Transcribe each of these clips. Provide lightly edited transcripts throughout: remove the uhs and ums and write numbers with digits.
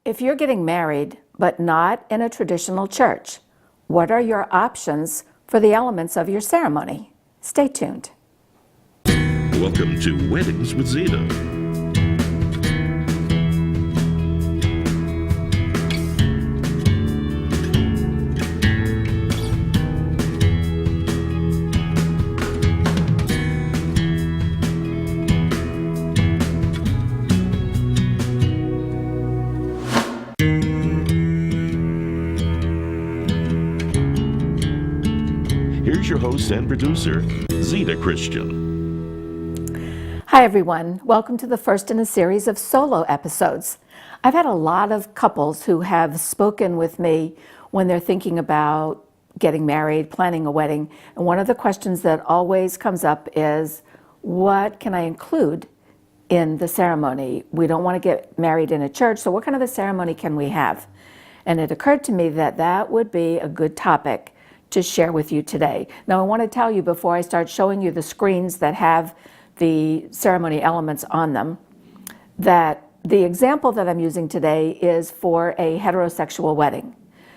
If you're getting married, but not in a traditional church, what are your options for the elements of your ceremony? Stay tuned. Welcome to Weddings with Zita. Here's your host and producer, Zita Christian. Hi everyone, welcome to the first in a series of solo episodes. I've had a lot of couples who have spoken with me when they're thinking about getting married, planning a wedding, and one of the questions that always comes up is, what can I include in the ceremony? We don't want to get married in a church, so what kind of a ceremony can we have? And it occurred to me that that would be a good topic to share with you today. Now, I want to tell you before I start showing you the screens that have the ceremony elements on them, that the example that I'm using today is for a heterosexual wedding.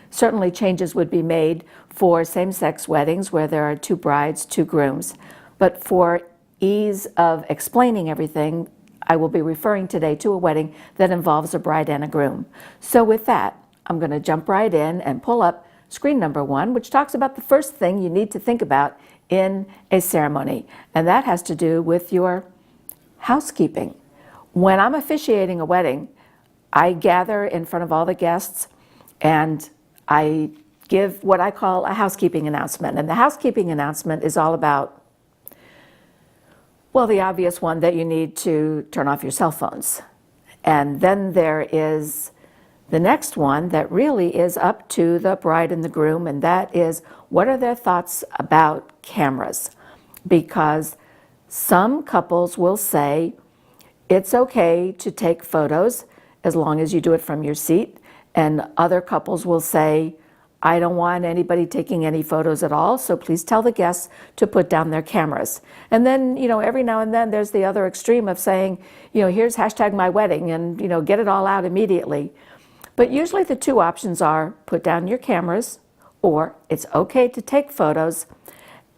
Certainly changes would be made for same-sex weddings where there are two brides, two grooms. But for ease of explaining everything, I will be referring today to a wedding that involves a bride and a groom. So with that, I'm going to jump right in and pull up screen number 1, which talks about the first thing you need to think about in a ceremony, and that has to do with your housekeeping. When I'm officiating a wedding, I gather in front of all the guests and I give what I call a housekeeping announcement. And the housekeeping announcement is all about, well, the obvious one that you need to turn off your cell phones. And then there is the next one that really is up to the bride and the groom, and that is, what are their thoughts about cameras? Because some couples will say it's okay to take photos as long as you do it from your seat, and other couples will say, I don't want anybody taking any photos at all, so please tell the guests to put down their cameras. And then, every now and then there's the other extreme of saying, here's #mywedding, and, get it all out immediately. But usually the two options are put down your cameras, or it's okay to take photos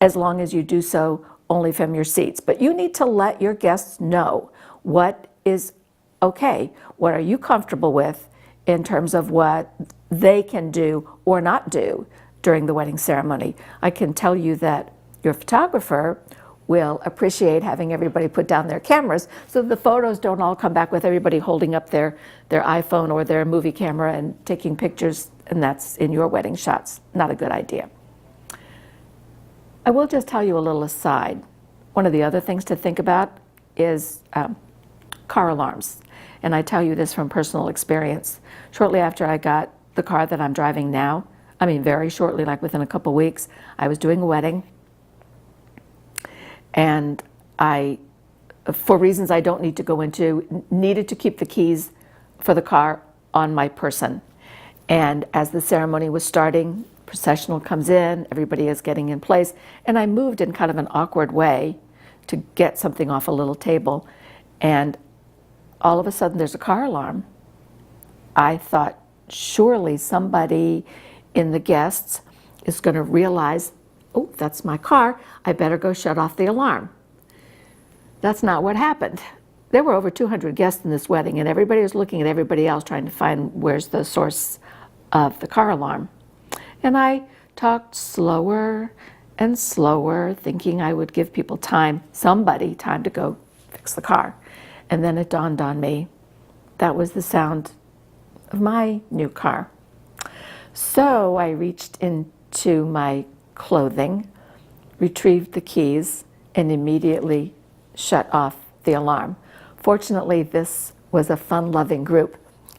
as long as you do so only from your seats. But you need to let your guests know what is okay. What are you comfortable with in terms of what they can do or not do during the wedding ceremony? I can tell you that your photographer will appreciate having everybody put down their cameras so the photos don't all come back with everybody holding up their iPhone or their movie camera and taking pictures, and that's in your wedding shots. Not a good idea. I will just tell you a little aside. One of the other things to think about is car alarms. And I tell you this from personal experience. Shortly after I got the car that I'm driving now, very shortly, like within a couple weeks, I was doing a wedding. And I, for reasons I don't need to go into, needed to keep the keys for the car on my person. And as the ceremony was starting, processional comes in, everybody is getting in place, and I moved in kind of an awkward way to get something off a little table. And all of a sudden there's a car alarm. I thought, surely somebody in the guests is going to realize, oh, that's my car, I better go shut off the alarm. That's not what happened. There were over 200 guests in this wedding, and everybody was looking at everybody else trying to find where's the source of the car alarm. And I talked slower and slower, thinking I would give people time to go fix the car. And then it dawned on me, that was the sound of my new car. So I reached into my clothing, retrieved the keys, and immediately shut off the alarm. Fortunately, this was a fun-loving group,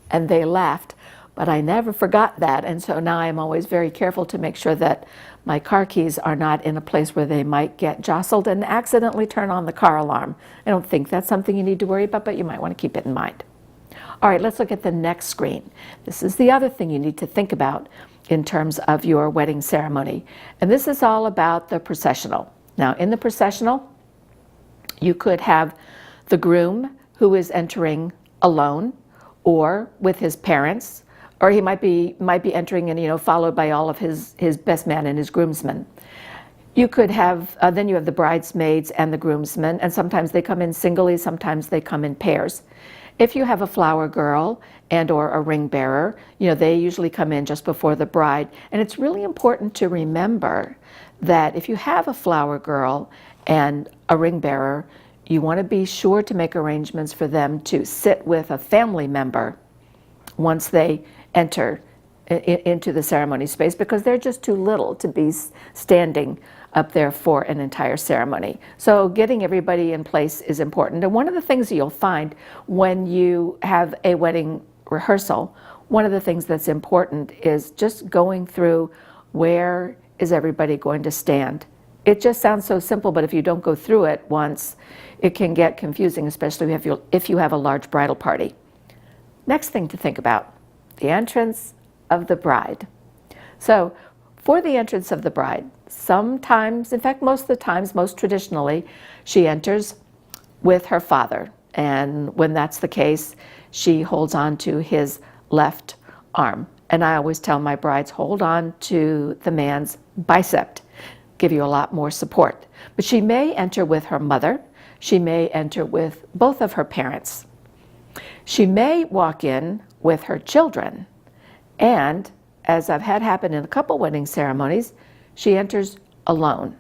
and they laughed, but I never forgot that, and so now I'm always very careful to make sure that my car keys are not in a place where they might get jostled and accidentally turn on the car alarm. I don't think that's something you need to worry about, but you might want to keep it in mind. All right, let's look at the next screen. This is the other thing you need to think about in terms of your wedding ceremony. And this is all about the processional. Now, in the processional, you could have the groom who is entering alone, or with his parents, or he might be entering and followed by all of his best man and his groomsmen. You could have, then you have the bridesmaids and the groomsmen, and sometimes they come in singly, sometimes they come in pairs. If you have a flower girl and or a ring bearer, they usually come in just before the bride. And it's really important to remember that if you have a flower girl and a ring bearer, you want to be sure to make arrangements for them to sit with a family member once they enter into the ceremony space, because they're just too little to be standing up there for an entire ceremony. So getting everybody in place is important. And one of the things you'll find when you have a wedding rehearsal, one of the things that's important is just going through, where is everybody going to stand? It just sounds so simple, but if you don't go through it once, it can get confusing, especially if you have a large bridal party. Next thing to think about, the entrance of the bride. So for the entrance of the bride, sometimes, in fact, most of the times, most traditionally, she enters with her father. And when that's the case, she holds on to his left arm. And I always tell my brides, hold on to the man's bicep, give you a lot more support. But she may enter with her mother. She may enter with both of her parents. She may walk in with her children. And as I've had happen in a couple wedding ceremonies, she enters alone.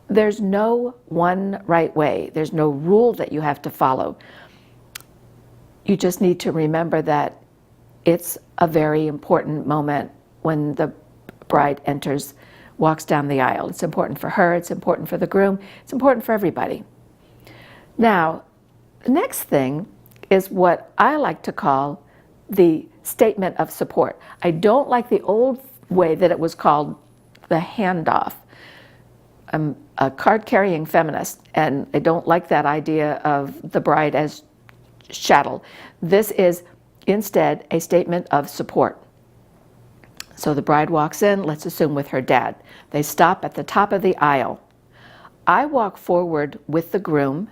There's no one right way. There's no rule that you have to follow. You just need to remember that it's a very important moment when the bride walks down the aisle. It's important for her, it's important for the groom, it's important for everybody. Now, the next thing is what I like to call the statement of support. I don't like the old way that it was called the handoff. I'm a card-carrying feminist, and I don't like that idea of the bride as chattel. This is instead a statement of support. So the bride walks in, let's assume with her dad. They stop at the top of the aisle. I walk forward with the groom,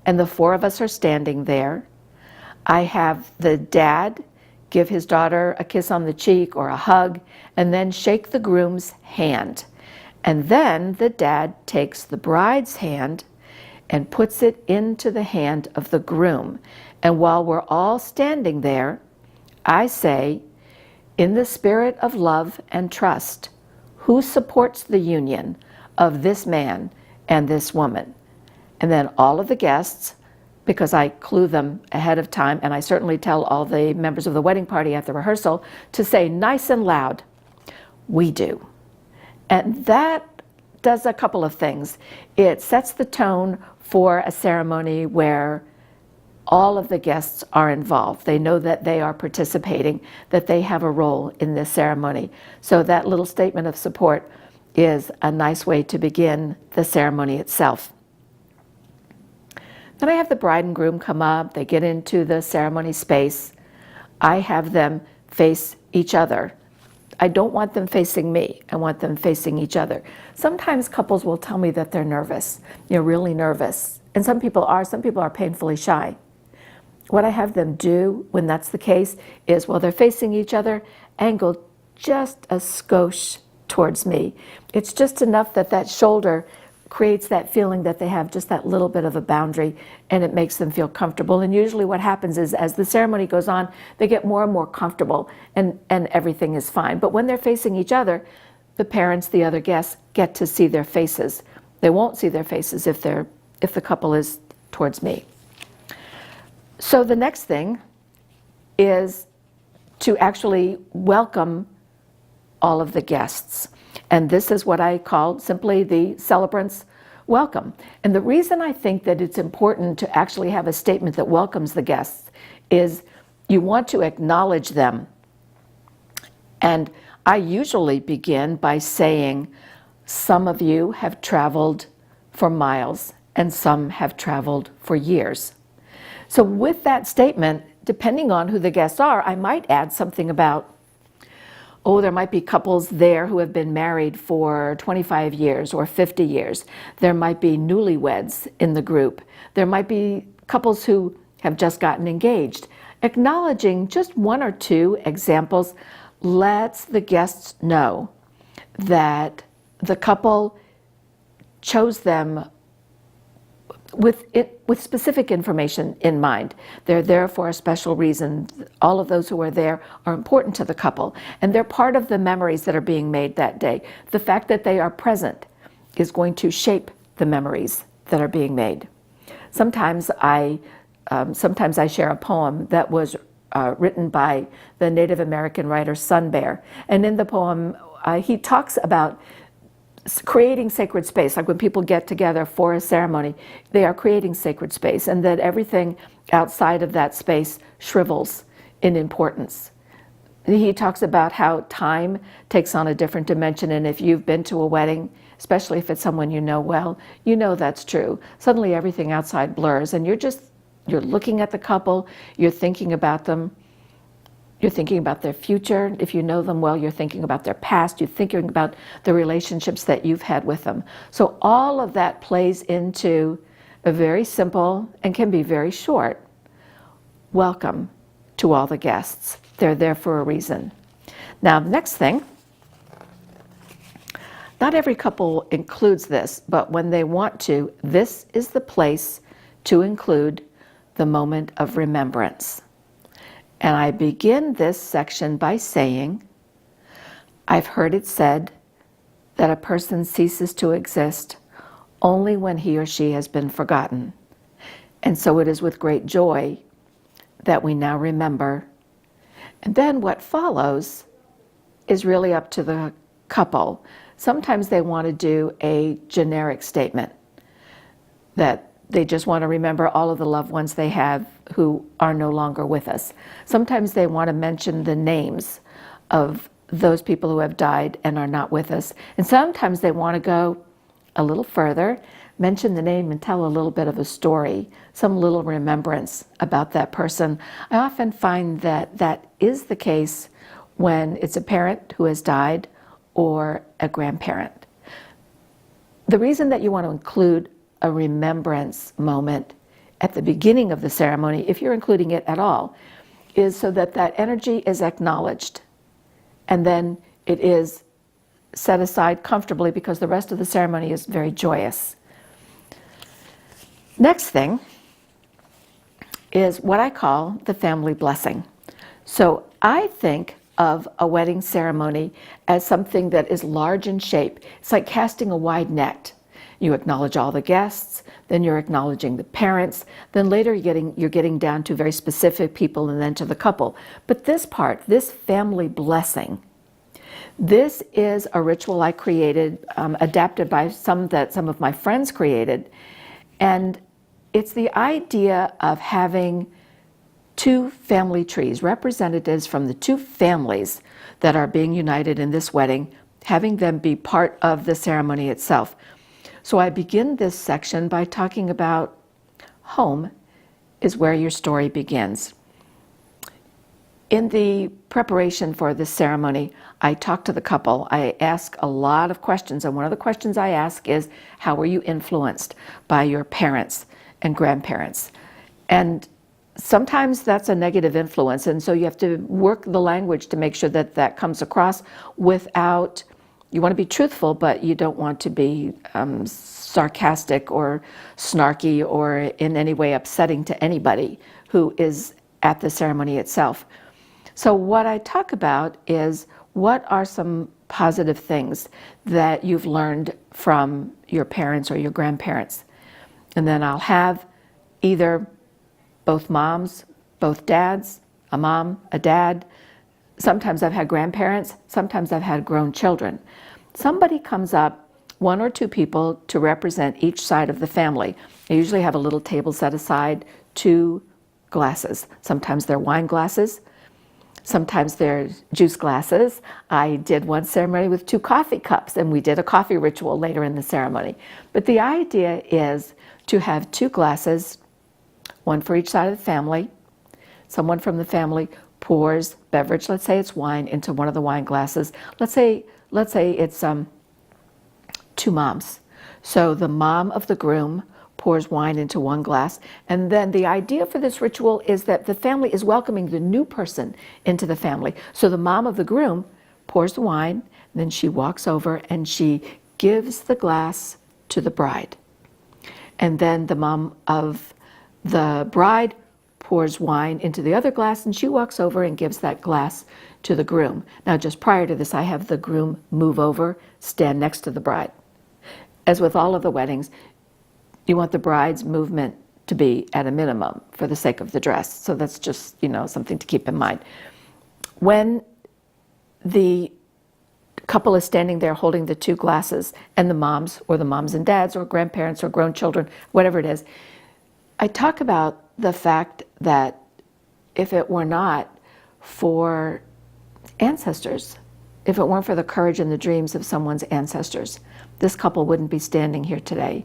and the four of us are standing there. I have the dad give his daughter a kiss on the cheek or a hug, and then shake the groom's hand. And then the dad takes the bride's hand and puts it into the hand of the groom. And while we're all standing there, I say, in the spirit of love and trust, who supports the union of this man and this woman? And then all of the guests, because I clue them ahead of time, and I certainly tell all the members of the wedding party at the rehearsal to say nice and loud, we do. And that does a couple of things. It sets the tone for a ceremony where all of the guests are involved. They know that they are participating, that they have a role in this ceremony. So that little statement of support is a nice way to begin the ceremony itself. Then I have the bride and groom come up, they get into the ceremony space. I have them face each other. I don't want them facing me, I want them facing each other. Sometimes couples will tell me that they're nervous, really nervous. And some people are painfully shy. What I have them do when that's the case is, while they're facing each other, angle just a skosh towards me. It's just enough that that shoulder creates that feeling that they have just that little bit of a boundary, and it makes them feel comfortable. And usually what happens is, as the ceremony goes on, they get more and more comfortable, and everything is fine. But when they're facing each other, the parents, the other guests, get to see their faces. They won't see their faces if the couple is towards me. So the next thing is to actually welcome all of the guests. And this is what I call simply the celebrants' welcome. And the reason I think that it's important to actually have a statement that welcomes the guests is you want to acknowledge them. And I usually begin by saying, some of you have traveled for miles and some have traveled for years. So with that statement, depending on who the guests are, I might add something about, there might be couples there who have been married for 25 years or 50 years. There might be newlyweds in the group. There might be couples who have just gotten engaged. Acknowledging just one or two examples lets the guests know that the couple chose them with specific information in mind. They're there for a special reason. All of those who are there are important to the couple, and they're part of the memories that are being made that day. The fact that they are present is going to shape the memories that are being made. Sometimes I share a poem that was written by the Native American writer Sun Bear, and in the poem he talks about creating sacred space. Like when people get together for a ceremony, they are creating sacred space, and that everything outside of that space shrivels in importance. He talks about how time takes on a different dimension, and if you've been to a wedding, especially if it's someone you know well, you know that's true. Suddenly everything outside blurs, and you're looking at the couple, you're thinking about them, you're thinking about their future. If you know them well, you're thinking about their past, you're thinking about the relationships that you've had with them. So all of that plays into a very simple and can be very short welcome to all the guests. They're there for a reason. Now, the next thing, not every couple includes this, but when they want to, this is the place to include the moment of remembrance. And I begin this section by saying, I've heard it said that a person ceases to exist only when he or she has been forgotten. And so it is with great joy that we now remember. And then what follows is really up to the couple. Sometimes they want to do a generic statement that they just want to remember all of the loved ones they have who are no longer with us. Sometimes they want to mention the names of those people who have died and are not with us. And sometimes they want to go a little further, mention the name and tell a little bit of a story, some little remembrance about that person. I often find that that is the case when it's a parent who has died or a grandparent. The reason that you want to include a remembrance moment at the beginning of the ceremony, if you're including it at all, is so that that energy is acknowledged, and then it is set aside comfortably because the rest of the ceremony is very joyous. Next thing is what I call the family blessing. So I think of a wedding ceremony as something that is large in shape. It's like casting a wide net. You acknowledge all the guests, then you're acknowledging the parents, then later you're getting down to very specific people and then to the couple. But this part, this family blessing, this is a ritual I created, adapted by some of my friends created, and it's the idea of having two family trees, representatives from the two families that are being united in this wedding, having them be part of the ceremony itself. So I begin this section by talking about home is where your story begins. In the preparation for this ceremony, I talk to the couple. I ask a lot of questions, and one of the questions I ask is, how were you influenced by your parents and grandparents? And sometimes that's a negative influence, and so you have to work the language to make sure that that comes across without, you want to be truthful, but you don't want to be sarcastic or snarky or in any way upsetting to anybody who is at the ceremony itself. So what I talk about is, what are some positive things that you've learned from your parents or your grandparents? And then I'll have either both moms, both dads, a mom, a dad. Sometimes I've had grandparents, sometimes I've had grown children. Somebody comes up, one or two people to represent each side of the family. I usually have a little table set aside, 2 glasses. Sometimes they're wine glasses, sometimes they're juice glasses. I did one ceremony with 2 coffee cups, and we did a coffee ritual later in the ceremony. But the idea is to have 2 glasses, one for each side of the family. Someone from the family pours beverage, let's say it's wine, into one of the wine glasses. Let's say it's 2 moms. So the mom of the groom pours wine into one glass. And then the idea for this ritual is that the family is welcoming the new person into the family. So the mom of the groom pours the wine, and then she walks over and she gives the glass to the bride. And then the mom of the bride pours wine into the other glass, and she walks over and gives that glass to the groom. Now, just prior to this, I have the groom move over, stand next to the bride. As with all of the weddings, you want the bride's movement to be at a minimum for the sake of the dress. So that's just, something to keep in mind. When the couple is standing there holding the two glasses, and the moms and dads or grandparents or grown children, whatever it is, I talk about the fact that if it were not for ancestors, if it weren't for the courage and the dreams of someone's ancestors, this couple wouldn't be standing here today.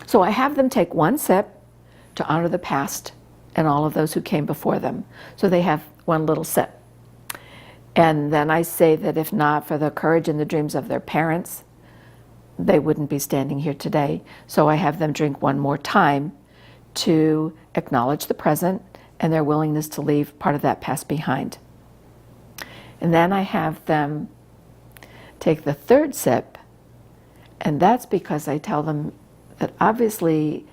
So I have them take one sip to honor the past and all of those who came before them. So they have one little sip. And then I say that if not for the courage and the dreams of their parents, they wouldn't be standing here today. So I have them drink one more time to acknowledge the present and their willingness to leave part of that past behind. And then I have them take the third sip, and that's because I tell them that obviously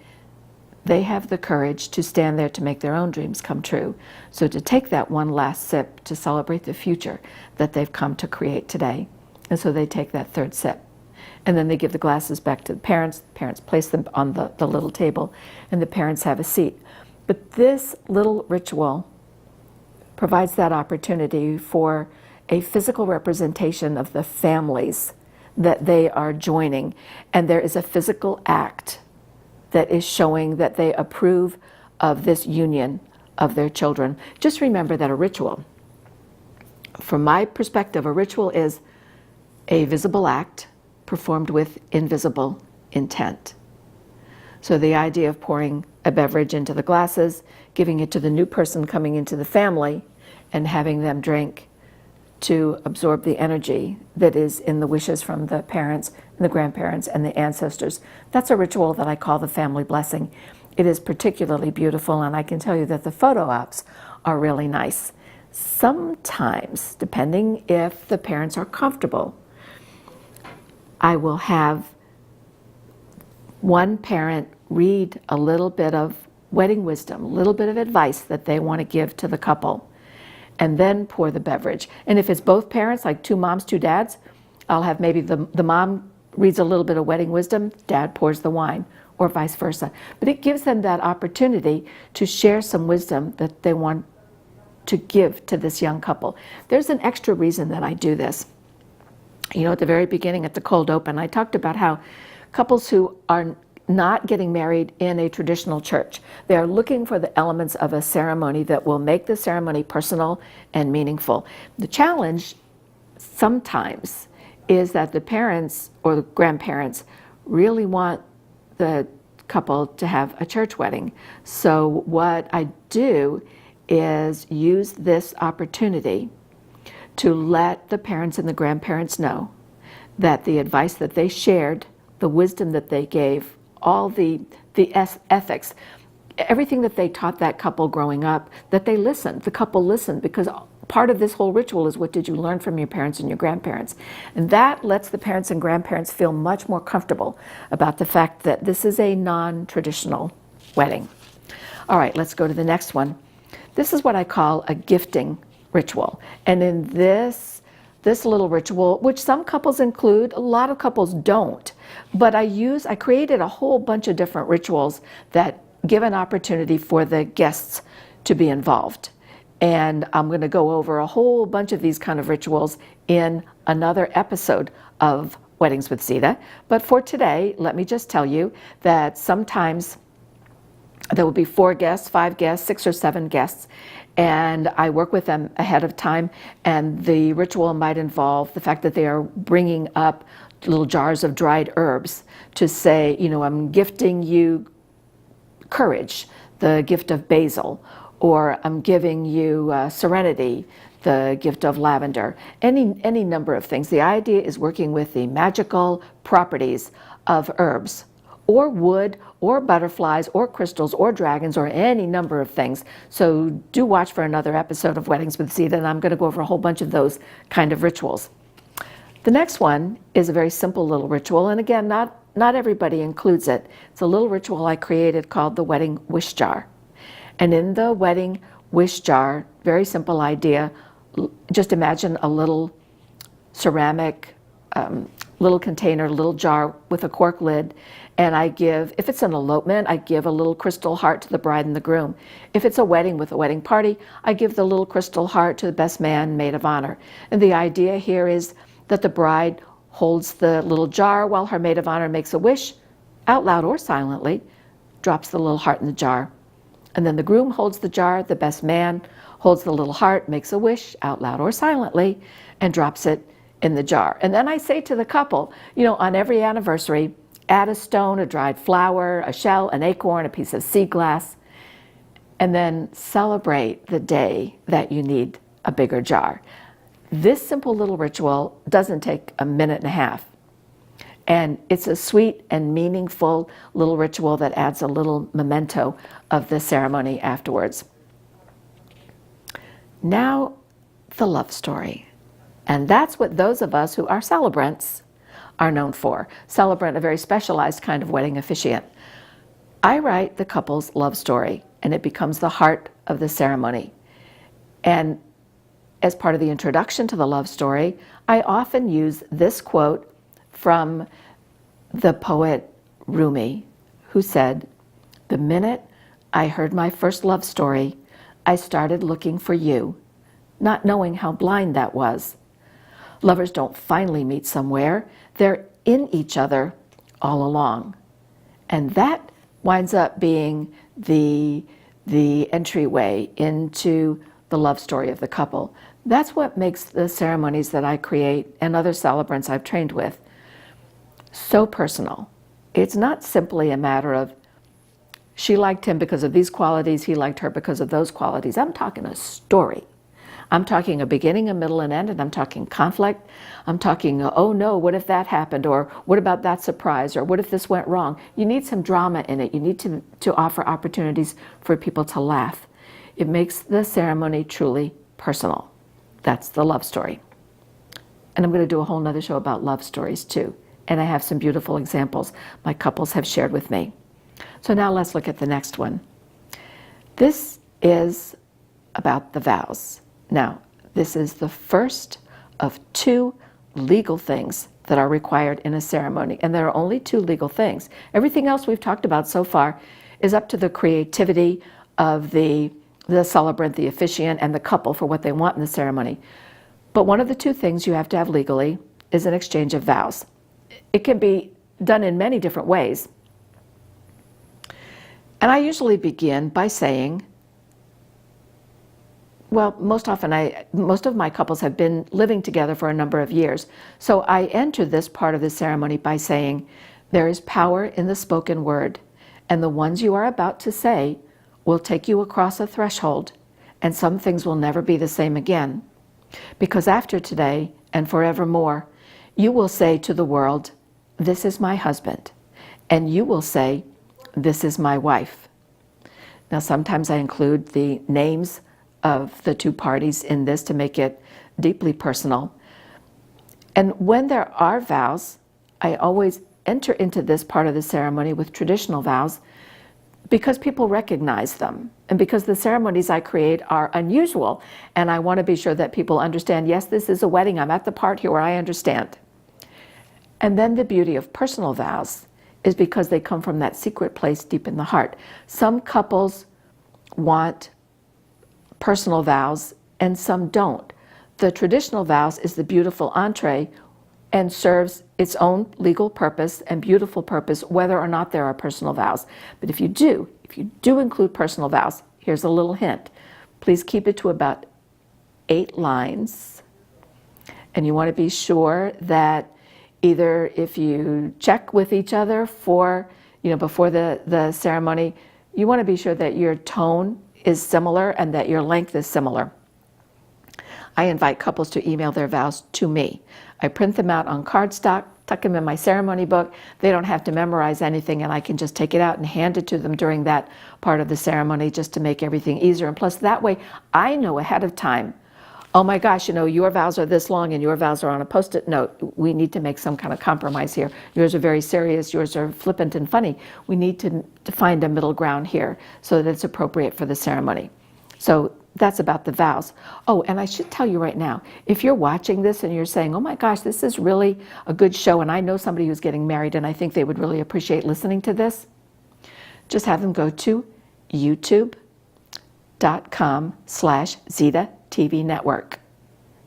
they have the courage to stand there to make their own dreams come true. So to take that one last sip to celebrate the future that they've come to create today. And so they take that third sip. And then they give the glasses back to the parents. The parents place them on the little table, and the parents have a seat. But this little ritual provides that opportunity for a physical representation of the families that they are joining. And there is a physical act that is showing that they approve of this union of their children. Just remember that a ritual, from my perspective, a ritual is a visible act performed with invisible intent. So the idea of pouring a beverage into the glasses, giving it to the new person coming into the family, and having them drink to absorb the energy that is in the wishes from the parents and the grandparents and the ancestors. That's a ritual that I call the family blessing. It is particularly beautiful, and I can tell you that the photo ops are really nice. Sometimes, depending if the parents are comfortable, I will have one parent read a little bit of wedding wisdom, a little bit of advice that they want to give to the couple, and then pour the beverage. And if it's both parents, like two moms, two dads, I'll have maybe the mom reads a little bit of wedding wisdom, dad pours the wine, or vice versa. But it gives them that opportunity to share some wisdom that they want to give to this young couple. There's an extra reason that I do this. At the very beginning at the cold open, I talked about how couples who are not getting married in a traditional church, they are looking for the elements of a ceremony that will make the ceremony personal and meaningful. The challenge sometimes is that the parents or the grandparents really want the couple to have a church wedding. So what I do is use this opportunity to let the parents and the grandparents know that the advice that they shared, the wisdom that they gave, all the ethics, everything that they taught that couple growing up, that they listened, the couple listened, because part of this whole ritual is what did you learn from your parents and your grandparents. And that lets the parents and grandparents feel much more comfortable about the fact that this is a non-traditional wedding. All right, let's go to the next one. This is what I call a gifting ritual. And in this little ritual, which some couples include, a lot of couples don't, but I created a whole bunch of different rituals that give an opportunity for the guests to be involved. And I'm going to go over a whole bunch of these kind of rituals in another episode of Weddings with Zita. But for today, let me just tell you that sometimes there will be 4 guests, 5 guests, 6 or 7 guests, and I work with them ahead of time, and the ritual might involve the fact that they are bringing up little jars of dried herbs to say, I'm gifting you courage, the gift of basil, or I'm giving you serenity, the gift of lavender, any number of things. The idea is working with the magical properties of herbs or wood, or butterflies, or crystals, or dragons, or any number of things. So do watch for another episode of Weddings with Zita, and I'm going to go over a whole bunch of those kind of rituals. The next one is a very simple little ritual, and again, not everybody includes it. It's a little ritual I created called the wedding wish jar. And in the wedding wish jar, very simple idea, just imagine a little ceramic little container, little jar with a cork lid, and I give, if it's an elopement, I give a little crystal heart to the bride and the groom. If it's a wedding with a wedding party, I give the little crystal heart to the best man, maid of honor. And the idea here is that the bride holds the little jar while her maid of honor makes a wish, out loud or silently, drops the little heart in the jar. And then the groom holds the jar, the best man holds the little heart, makes a wish, out loud or silently, and drops it in the jar. And then I say to the couple, on every anniversary, add a stone, a dried flower, a shell, an acorn, a piece of sea glass, and then celebrate the day that you need a bigger jar. This simple little ritual doesn't take a minute and a half. And it's a sweet and meaningful little ritual that adds a little memento of the ceremony afterwards. Now, the love story. And that's what those of us who are celebrants are known for. Celebrant, a very specialized kind of wedding officiant. I write the couple's love story, and it becomes the heart of the ceremony. And as part of the introduction to the love story, I often use this quote from the poet Rumi, who said, "The minute I heard my first love story, I started looking for you, not knowing how blind that was." Lovers don't finally meet somewhere, they're in each other all along. And that winds up being the entryway into the love story of the couple. That's what makes the ceremonies that I create and other celebrants I've trained with so personal. It's not simply a matter of she liked him because of these qualities, he liked her because of those qualities. I'm talking a story. I'm talking a beginning, a middle, and end, and I'm talking conflict. I'm talking, oh no, what if that happened? Or what about that surprise? Or what if this went wrong? You need some drama in it. You need to offer opportunities for people to laugh. It makes the ceremony truly personal. That's the love story. And I'm going to do a whole nother show about love stories too. And I have some beautiful examples my couples have shared with me. So now let's look at the next one. This is about the vows. Now, this is the first of two legal things that are required in a ceremony, and there are only two legal things. Everything else we've talked about so far is up to the creativity of the celebrant, the officiant, and the couple for what they want in the ceremony. But one of the two things you have to have legally is an exchange of vows. It can be done in many different ways. And I usually begin by saying, well, most of my couples have been living together for a number of years. So I enter this part of the ceremony by saying, there is power in the spoken word, and the ones you are about to say will take you across a threshold, and some things will never be the same again. Because after today and forevermore, you will say to the world, this is my husband, and you will say, this is my wife. Now, sometimes I include the names of the two parties in this to make it deeply personal. And when there are vows, I always enter into this part of the ceremony with traditional vows because people recognize them and because the ceremonies I create are unusual, and I want to be sure that people understand, yes, this is a wedding, I'm at the part here where I understand. And then the beauty of personal vows is because they come from that secret place deep in the heart. Some couples want personal vows and some don't. The traditional vows is the beautiful entree and serves its own legal purpose and beautiful purpose whether or not there are personal vows. But if you do include personal vows, here's a little hint. Please keep it to about 8 lines. And you want to be sure that either if you check with each other before the ceremony, you want to be sure that your tone is similar and that your length is similar. I invite couples to email their vows to me. I print them out on cardstock, tuck them in my ceremony book. They don't have to memorize anything, and I can just take it out and hand it to them during that part of the ceremony just to make everything easier. And plus, that way, I know ahead of time, oh my gosh, your vows are this long and your vows are on a Post-it note. We need to make some kind of compromise here. Yours are very serious, yours are flippant and funny. We need to find a middle ground here so that it's appropriate for the ceremony. So that's about the vows. Oh, and I should tell you right now, if you're watching this and you're saying, oh my gosh, this is really a good show, and I know somebody who's getting married and I think they would really appreciate listening to this, just have them go to youtube.com/Zita TV Network.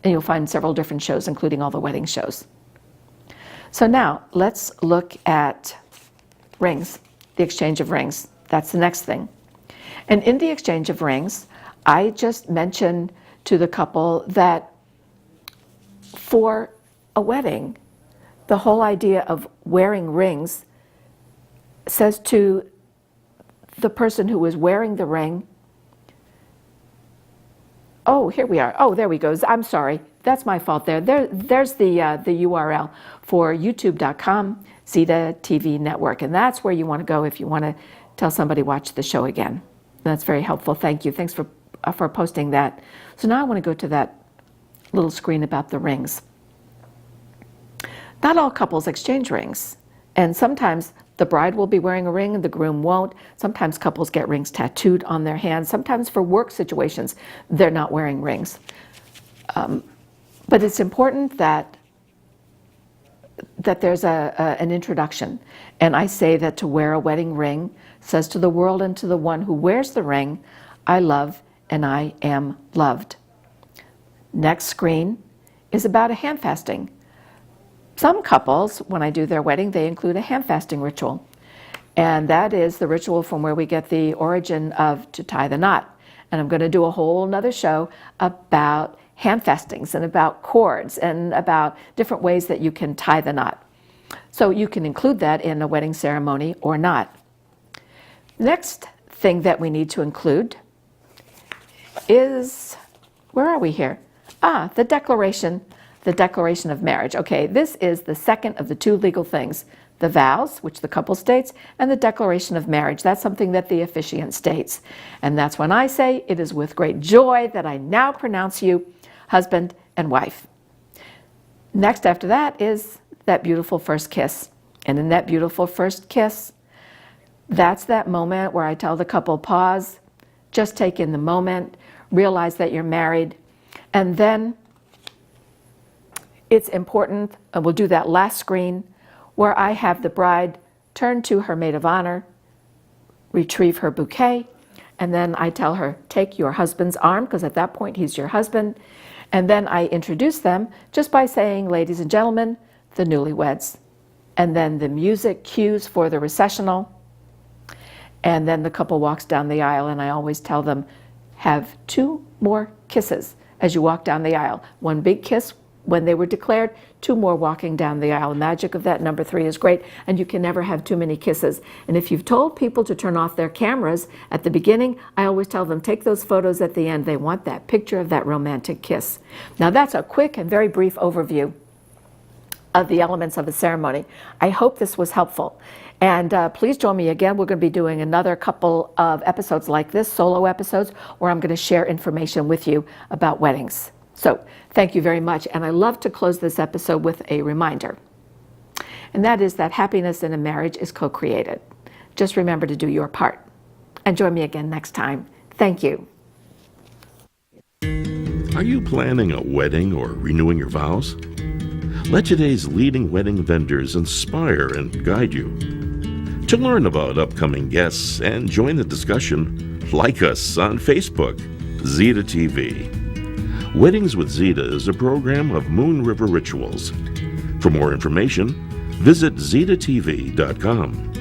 And you'll find several different shows, including all the wedding shows. So now let's look at rings, the exchange of rings. That's the next thing. And in the exchange of rings, I just mentioned to the couple that for a wedding, the whole idea of wearing rings says to the person who is wearing the ring, oh, here we are. Oh, there we go. I'm sorry. That's my fault there. There's the URL for youtube.com, Zita TV Network. And that's where you want to go if you want to tell somebody watch the show again. That's very helpful. Thank you. Thanks for posting that. So now I want to go to that little screen about the rings. Not all couples exchange rings. And sometimes the bride will be wearing a ring and the groom won't. Sometimes couples get rings tattooed on their hands. Sometimes for work situations, they're not wearing rings. But it's important that there's an introduction. And I say that to wear a wedding ring says to the world and to the one who wears the ring, I love and I am loved. Next screen is about a hand fasting. Some couples, when I do their wedding, they include a hand fasting ritual. And that is the ritual from where we get the origin of to tie the knot. And I'm going to do a whole nother show about hand fastings and about cords and about different ways that you can tie the knot. So you can include that in a wedding ceremony or not. Next thing that we need to include is, where are we here? The declaration of marriage. Okay, this is the second of the two legal things, the vows, which the couple states, and the declaration of marriage. That's something that the officiant states. And that's when I say, it is with great joy that I now pronounce you husband and wife. Next after that is that beautiful first kiss. And in that beautiful first kiss, that's that moment where I tell the couple, pause, just take in the moment, realize that you're married, and then it's important, and we'll do that last screen, where I have the bride turn to her maid of honor, retrieve her bouquet, and then I tell her, take your husband's arm, because at that point he's your husband, and then I introduce them just by saying, ladies and gentlemen, the newlyweds. And then the music cues for the recessional, and then the couple walks down the aisle, and I always tell them, have 2 more kisses as you walk down the aisle. 1 big kiss when they were declared, 2 more walking down the aisle. The magic of that number 3 is great, and you can never have too many kisses. And if you've told people to turn off their cameras at the beginning, I always tell them, take those photos at the end. They want that picture of that romantic kiss. Now that's a quick and very brief overview of the elements of a ceremony. I hope this was helpful. And please join me again. We're going to be doing another couple of episodes like this, solo episodes, where I'm going to share information with you about weddings. So thank you very much. And I love to close this episode with a reminder. And that is that happiness in a marriage is co-created. Just remember to do your part. And join me again next time. Thank you. Are you planning a wedding or renewing your vows? Let today's leading wedding vendors inspire and guide you. To learn about upcoming guests and join the discussion, like us on Facebook, Zita TV. Weddings with Zita is a program of Moon River Rituals. For more information, visit zitatv.com.